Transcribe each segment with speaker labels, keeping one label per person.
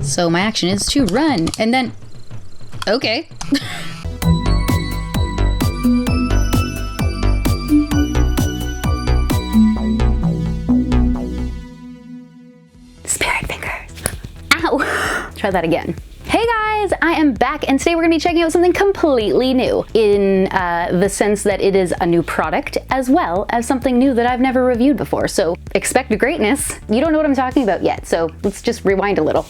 Speaker 1: So my action is to run, and then... Okay. Spirit fingers. Ow! Try that again. Hey guys, I am back, and today we're gonna be checking out something completely new in the sense that it is a new product as well as something new that I've never reviewed before. So expect greatness. You don't know what I'm talking about yet, so let's just rewind a little.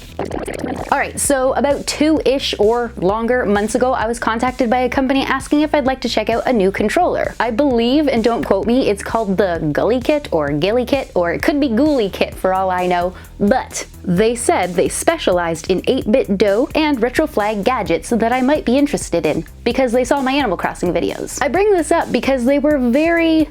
Speaker 1: All right, so about 2-ish or longer months ago, I was contacted by a company asking if I'd like to check out a new controller. I believe, and don't quote me, it's called the GuliKit or GuliKit, or it could be GuliKit for all I know, but they said they specialized in 8-bit dough and retro flag gadgets that I might be interested in because they saw my Animal Crossing videos. I bring this up because they were very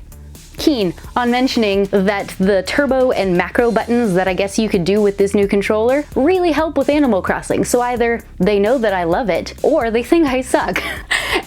Speaker 1: keen on mentioning that the turbo and macro buttons that I guess you could do with this new controller really help with Animal Crossing. So either they know that I love it or they think I suck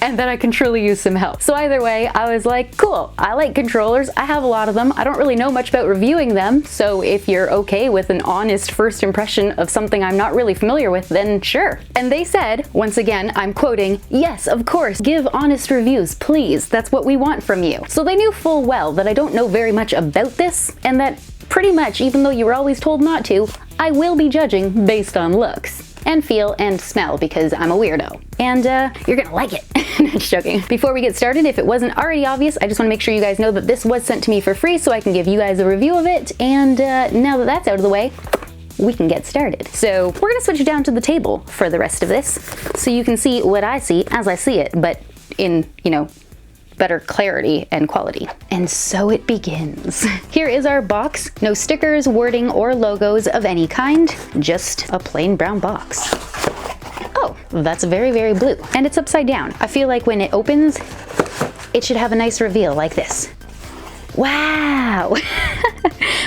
Speaker 1: and that I can truly use some help. So either way, I was like, cool, I like controllers. I have a lot of them. I don't really know much about reviewing them. So if you're okay with an honest first impression of something I'm not really familiar with, then sure. And they said, once again, I'm quoting, yes, of course, give honest reviews, please. That's what we want from you. So they knew full well that I don't know very much about this, and that pretty much, even though you were always told not to, I will be judging based on looks and feel and smell because I'm a weirdo. And you're gonna like it. Just joking. Before we get started, if it wasn't already obvious, I just want to make sure you guys know that this was sent to me for free so I can give you guys a review of it. And now that that's out of the way, we can get started. So we're gonna switch it down to the table for the rest of this so you can see what I see as I see it, but in, you know, better clarity and quality. And so it begins. Here is our box. No stickers, wording, or logos of any kind. Just a plain brown box. Oh, that's very, very blue. And it's upside down. I feel like when it opens, it should have a nice reveal like this. Wow!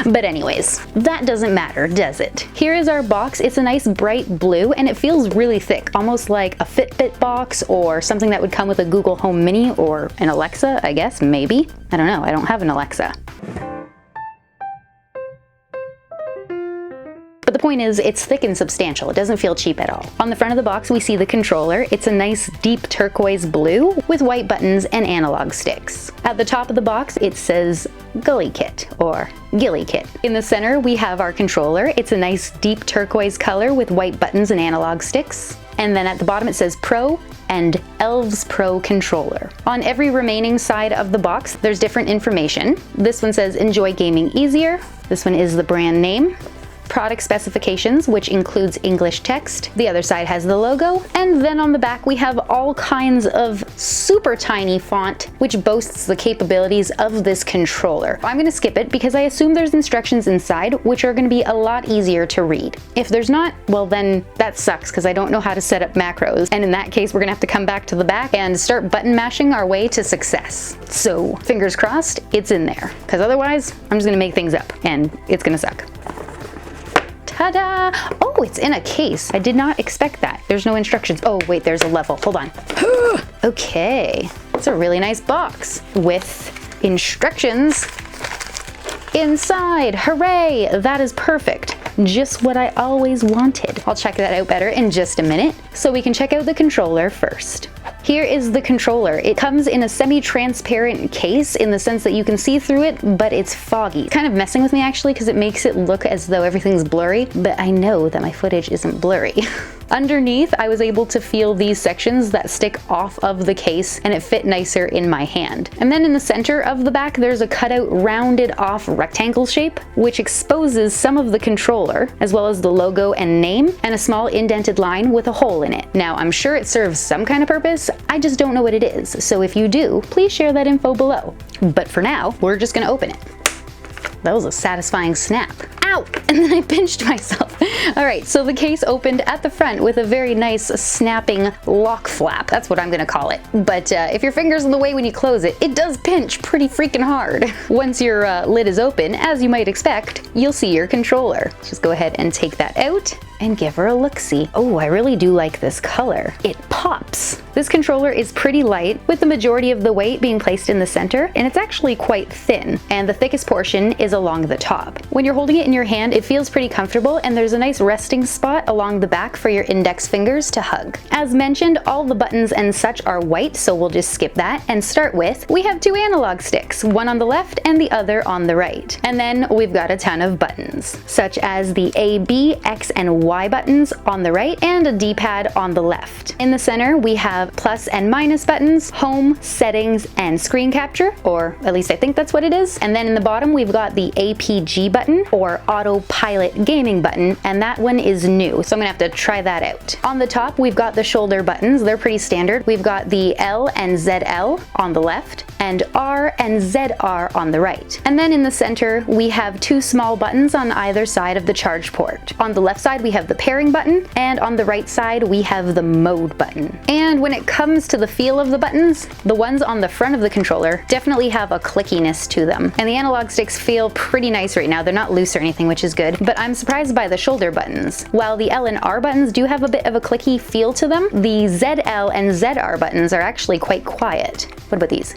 Speaker 1: But anyways, that doesn't matter, does it? Here is our box. It's a nice bright blue and it feels really thick, almost like a Fitbit box or something that would come with a Google Home Mini or an Alexa, I guess, maybe. I don't know, I don't have an Alexa. But the point is, it's thick and substantial. It doesn't feel cheap at all. On the front of the box, we see the controller. It's a nice deep turquoise blue with white buttons and analog sticks. At the top of the box, it says GuliKit or GuliKit. In the center, we have our controller. It's a nice deep turquoise color with white buttons and analog sticks. And then at the bottom, it says Pro and Elves Pro Controller. On every remaining side of the box, there's different information. This one says Enjoy Gaming Easier. This one is the brand name. Product specifications, which includes English text. The other side has the logo. And then on the back, we have all kinds of super tiny font, which boasts the capabilities of this controller. I'm gonna skip it because I assume there's instructions inside, which are gonna be a lot easier to read. If there's not, well then that sucks because I don't know how to set up macros. And in that case, we're gonna have to come back to the back and start button mashing our way to success. So fingers crossed, it's in there. Because otherwise, I'm just gonna make things up and it's gonna suck. Ta-da! Oh, it's in a case. I did not expect that. There's no instructions. Oh, wait, there's a level. Hold on. Okay. It's a really nice box with instructions inside. Hooray! That is perfect. Just what I always wanted. I'll check that out better in just a minute. So we can check out the controller first. Here is the controller. It comes in a semi-transparent case in the sense that you can see through it, but it's foggy. It's kind of messing with me actually because it makes it look as though everything's blurry, but I know that my footage isn't blurry. Underneath, I was able to feel these sections that stick off of the case and it fit nicer in my hand. And then in the center of the back, there's a cutout rounded off rectangle shape, which exposes some of the controller, as well as the logo and name, and a small indented line with a hole in it. Now, I'm sure it serves some kind of purpose, I just don't know what it is. So if you do, please share that info below. But for now, we're just gonna open it. That was a satisfying snap. Ow! And then I pinched myself. All right, so the case opened at the front with a very nice snapping lock flap. That's what I'm gonna call it. But if your finger's in the way when you close it, it does pinch pretty freaking hard. Once your lid is open, as you might expect, you'll see your controller. Just go ahead and take that out. and give her a look-see. Oh, I really do like this color. It pops. This controller is pretty light, with the majority of the weight being placed in the center, and it's actually quite thin, and the thickest portion is along the top. When you're holding it in your hand, it feels pretty comfortable, and there's a nice resting spot along the back for your index fingers to hug. As mentioned, all the buttons and such are white, so we'll just skip that and start with, we have 2 analog sticks, one on the left and the other on the right. And then we've got a ton of buttons, such as the A, B, X, and Y buttons on the right, and a D-pad on the left. In the center, we have plus and minus buttons, home, settings, and screen capture, or at least I think that's what it is. And then in the bottom, we've got the APG button, or autopilot gaming button, and that one is new, so I'm gonna have to try that out. On the top, we've got the shoulder buttons. They're pretty standard. We've got the L and ZL on the left, and R and ZR on the right. And then in the center, we have 2 small buttons on either side of the charge port. On the left side, we have the pairing button, and on the right side, we have the mode button. And when it comes to the feel of the buttons, the ones on the front of the controller definitely have a clickiness to them. And the analog sticks feel pretty nice right now. They're not loose or anything, which is good, but I'm surprised by the shoulder buttons. While the L and R buttons do have a bit of a clicky feel to them, the ZL and ZR buttons are actually quite quiet. What about these?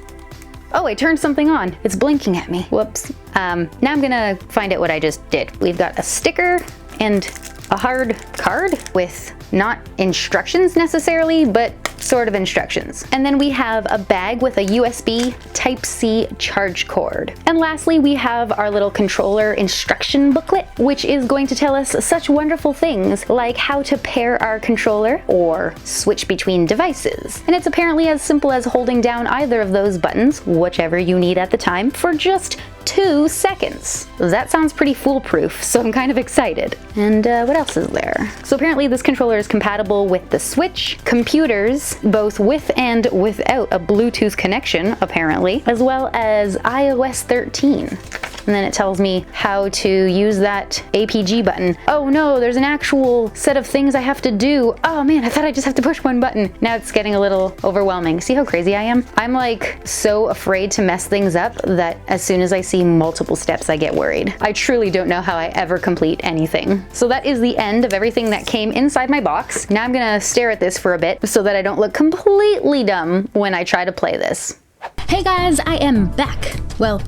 Speaker 1: Oh, I turned something on. It's blinking at me. Whoops. Now I'm gonna find out what I just did. We've got a sticker and a hard card with not instructions necessarily, but sort of instructions. And then we have a bag with a USB Type-C charge cord. And lastly, we have our little controller instruction booklet, which is going to tell us such wonderful things like how to pair our controller or switch between devices. And it's apparently as simple as holding down either of those buttons, whichever you need at the time, for just 2 seconds. That sounds pretty foolproof, so I'm kind of excited. And what else is there? So apparently this controller is compatible with the Switch, computers, both with and without a Bluetooth connection, apparently, as well as iOS 13. And then it tells me how to use that APG button. Oh no, there's an actual set of things I have to do. Oh man, I thought I just have to push one button. Now it's getting a little overwhelming. See how crazy I am? I'm like so afraid to mess things up that as soon as I see multiple steps, I get worried. I truly don't know how I ever complete anything. So that is the end of everything that came inside my box. Now I'm gonna stare at this for a bit so that I don't look completely dumb when I try to play this. Hey guys, I am back. Well,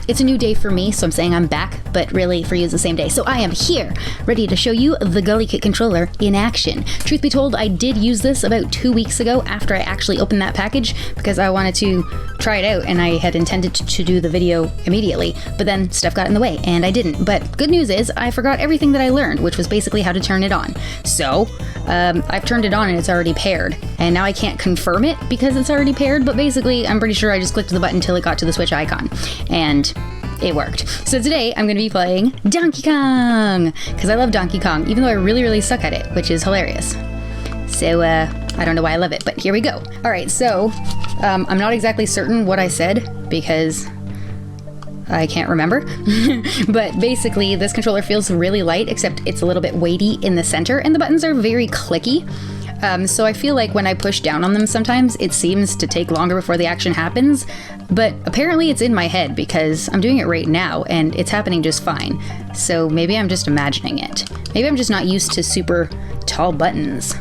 Speaker 1: it's a new day for me, so I'm saying I'm back, but really for you it's the same day. So I am here, ready to show you the GuliKit controller in action. Truth be told, I did use this about 2 weeks ago after I actually opened that package because I wanted to try it out and I had intended to do the video immediately, but then stuff got in the way and I didn't. But good news is I forgot everything that I learned, which was basically how to turn it on. So I've turned it on and it's already paired, and now I can't confirm it because it's already paired, but basically I'm pretty sure I just clicked the button until it got to the Switch icon, and it worked. So today I'm going to be playing Donkey Kong, because I love Donkey Kong, even though I really suck at it, which is hilarious. So I don't know why I love it, but here we go. All right, so I'm not exactly certain what I said because I can't remember, but basically this controller feels really light, except it's a little bit weighty in the center, and the buttons are very clicky. So I feel like when I push down on them sometimes, it seems to take longer before the action happens, but apparently it's in my head because I'm doing it right now and it's happening just fine. So maybe I'm just imagining it. Maybe I'm just not used to super tall buttons.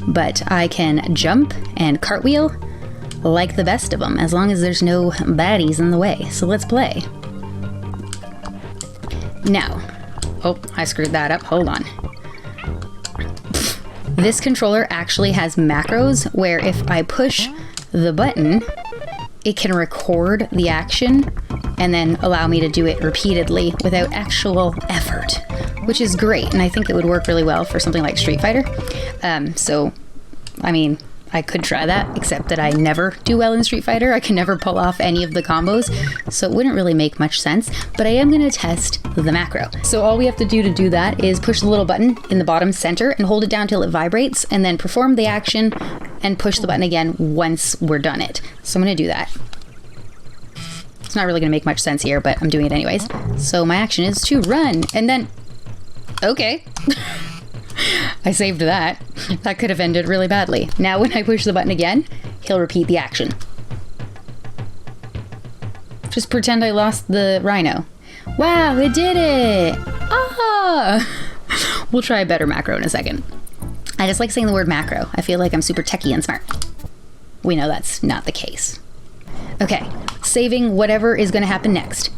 Speaker 1: But I can jump and cartwheel like the best of them, as long as there's no baddies in the way. So let's play. Now, oh, I screwed that up, hold on. This controller actually has macros where if I push the button, it can record the action and then allow me to do it repeatedly without actual effort, which is great. And I think it would work really well for something like Street Fighter. So, I mean, I could try that, except that I never do well in Street Fighter. I can never pull off any of the combos, so it wouldn't really make much sense, but I am gonna test the macro. So all we have to do that is push the little button in the bottom center and hold it down till it vibrates, and then perform the action and push the button again once we're done it. So I'm gonna do that. It's not really gonna make much sense here, but I'm doing it anyways. So my action is to run, and then, okay. I saved that. That could have ended really badly. Now when I push the button again, he'll repeat the action. Just pretend I lost the rhino. Wow, it did it! Ah! We'll try a better macro in a second. I just like saying the word macro. I feel like I'm super techie and smart. We know that's not the case. Okay, saving whatever is gonna happen next.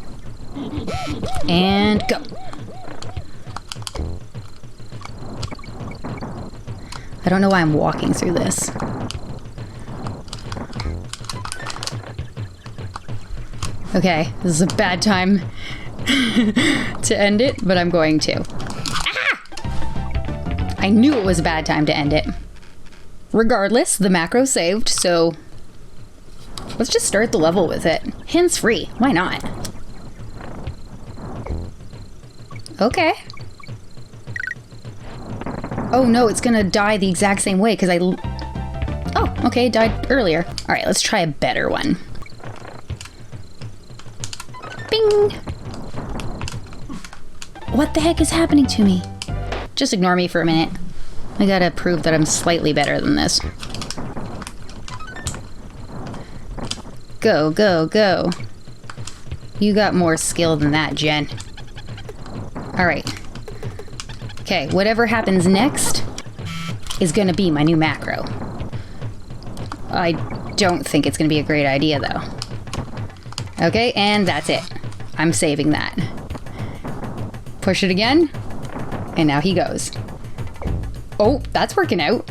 Speaker 1: And go. I don't know why I'm walking through this. Okay, this is a bad time to end it, but I'm going to. Ah! I knew it was a bad time to end it. Regardless, the macro saved, so let's just start the level with it. Hands-free, why not? Okay. Oh no, it's gonna die the exact same way because oh, okay, it died earlier. All right, let's try a better one. Bing! What the heck is happening to me? Just ignore me for a minute. I gotta prove that I'm slightly better than this. Go, go, go. You got more skill than that, Jen. Alright. Okay, whatever happens next is gonna be my new macro. I don't think it's gonna be a great idea, though. Okay, and that's it. I'm saving that. Push it again, and now he goes. Oh, that's working out.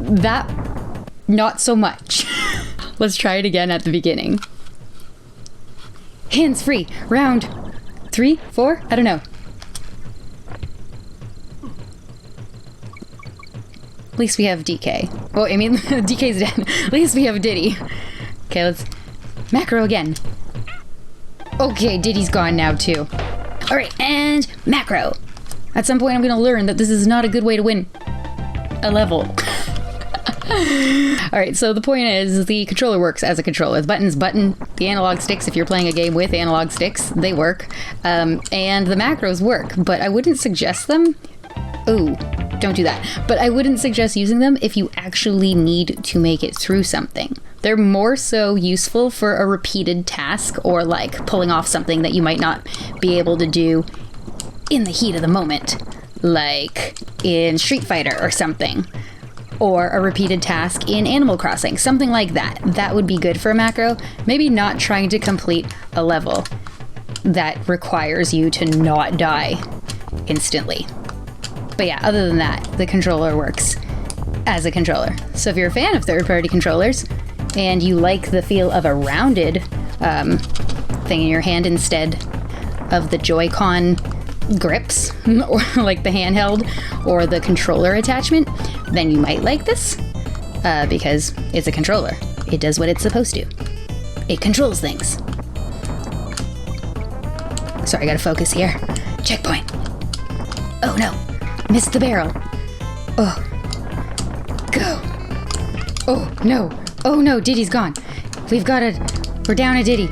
Speaker 1: That, not so much. Let's try it again at the beginning. Hands free, round 3, 4, I don't know. At least we have DK. Oh, I mean, DK's dead. At least we have Diddy. Okay, let's macro again. Okay, Diddy's gone now too. All right, and macro. At some point I'm gonna learn that this is not a good way to win a level. All right, so the point is the controller works as a controller. The buttons button, the analog sticks, if you're playing a game with analog sticks, they work. And the macros work, but I wouldn't suggest them. Ooh, don't do that. But I wouldn't suggest using them if you actually need to make it through something. They're more so useful for a repeated task or like pulling off something that you might not be able to do in the heat of the moment, like in Street Fighter or something, or a repeated task in Animal Crossing, something like that. That would be good for a macro. Maybe not trying to complete a level that requires you to not die instantly. But yeah, other than that, the controller works as a controller. So if you're a fan of third-party controllers and you like the feel of a rounded thing in your hand instead of the Joy-Con grips, or like the handheld or the controller attachment, then you might like this because it's a controller. It does what it's supposed to. It controls things. Sorry, I gotta focus here. Checkpoint. Oh no, missed the barrel. Oh, go. Oh no, Diddy's gone. We're down a Diddy.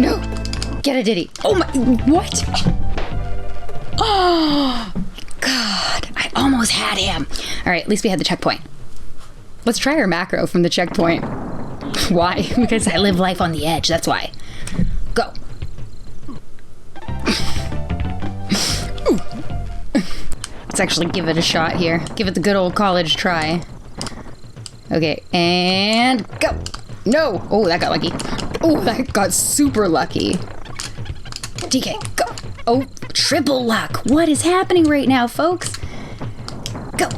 Speaker 1: No. Get a Diddy. Oh my, what? Oh, God, I almost had him. All right, at least we had the checkpoint. Let's try our macro from the checkpoint. Why? Because I live life on the edge, that's why. Go. Let's actually give it a shot here. Give it the good old college try. Okay, and go. No. Oh, that got lucky. Oh, that got super lucky. DK, go. Oh, triple luck. What is happening right now, folks? Go.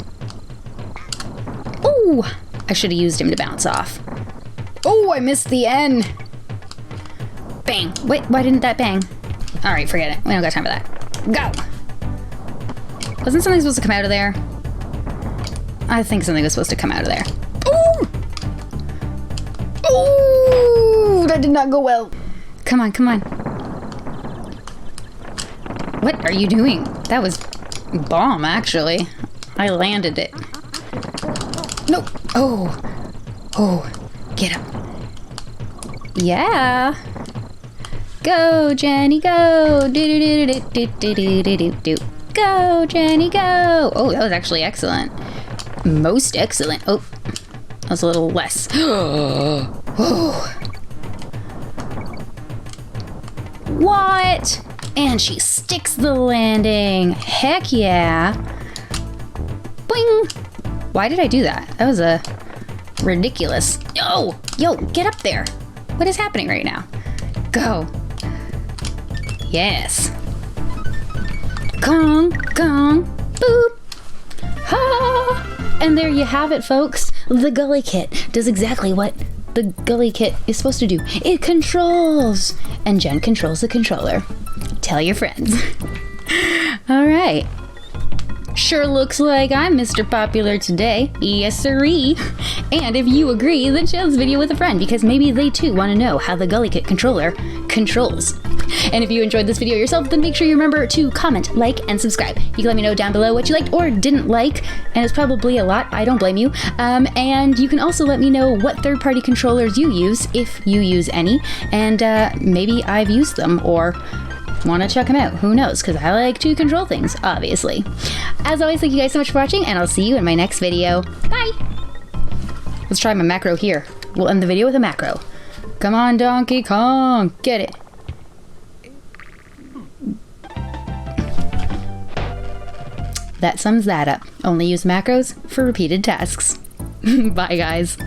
Speaker 1: Oh, I should have used him to bounce off. Oh, I missed the N. Bang. Wait, why didn't that bang? All right, forget it. We don't got time for that. Go. Wasn't something supposed to come out of there? I think something was supposed to come out of there. Oh! Oh, that did not go well. Come on, come on. What are you doing? That was bomb, actually. I landed it. No. Oh. Oh. Get him. Yeah. Go, Jenny, go. Do-do-do-do-do-do-do-do-do. Go, Jenny, go. Oh, that was actually excellent. Most excellent. Oh, that was a little less. Oh. What? And she sticks the landing. Heck yeah. Boing. Why did I do that? That was ridiculous. Yo, get up there. What is happening right now? Go. Yes. Gong, gong, boop. Ha! And there you have it, folks. The GuliKit does exactly what the GuliKit is supposed to do. It controls. And Jen controls the controller. Tell your friends. All right. Sure looks like I'm Mr. Popular today. Yes, sirree. And if you agree, then share this video with a friend because maybe they too want to know how the GuliKit controller controls. And if you enjoyed this video yourself, then make sure you remember to comment, like, and subscribe. You can let me know down below what you liked or didn't like, and it's probably a lot, I don't blame you. And you can also let me know what third-party controllers you use, if you use any, and maybe I've used them, or want to check them out. Who knows, because I like to control things, obviously. As always, thank you guys so much for watching, and I'll see you in my next video. Bye! Let's try my macro here. We'll end the video with a macro. Come on, Donkey Kong! Get it! That sums that up. Only use macros for repeated tasks. Bye, guys.